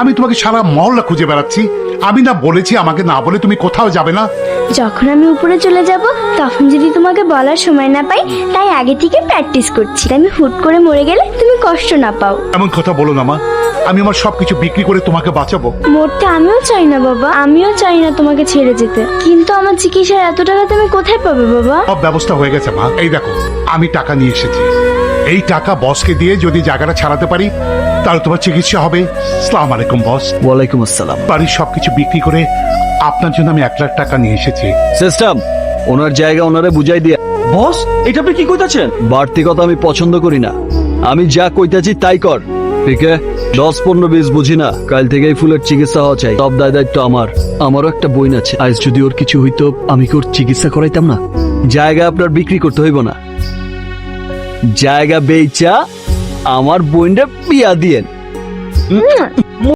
আমি তোমাকে সারা মহল্লা খুঁজে বেড়াচ্ছি। আমি না বলেছি আমাকে না বলে তুমি কোথাও যাবে না? যখন আমি উপরে চলে যাব তখন যদি তোমাকে বলার সময় না পাই, তাই আগে থেকে প্র্যাকটিস করছি, আমি হুট করে মরে গেলে তুমি কষ্ট না পাও। এমন কথা বলো না মা, আমি আমার সবকিছু বিক্রি করে তোমাকে বাঁচাবো। মরতে আমিও চাই না বাবা, আমিও চাই না তোমাকে ছেড়ে যেতে, কিন্তু আমার চিকিৎসার এত টাকা তুমি কোথায় পাবে বাবা? সব ব্যবস্থা হয়ে গেছে মা। এই দেখো, আমি টাকা নিয়ে এসেছি। এই টাকা বসকে দিয়ে যদি জায়গাটা ছাড়াতে পারি তাহলে তোমার চিকিৎসা হবে। আসসালামু আলাইকুম বস। ওয়ালাইকুম আসসালাম। বাড়ির সবকিছু বিক্রি করে আপনার জন্য আমি 1 লাখ টাকা নিয়ে এসেছি। সিস্টেম, ওনার জায়গা ওনারে বুঝাই দিয়া। বস, এটা আপনি কি কইতাছেন? বাড়তি কথা আমি পছন্দ করি না, আমি যা কইতাছি তাই কর। ঠিক আছে, 10-15-20 বুঝি না। কাল থেকেই ফুলের চিকিৎসা হওয়া চাই, সব দায় দায়িত্ব আমার। আমারও একটা বোন আছে, আজ যদি ওর কিছু হইতো আমি কি ওর চিকিৎসা করাইতাম না? জায়গা আপনার বিক্রি করতে হইব না, জায়গা বেচা আমার বোনটা বিয়া দিয়েন।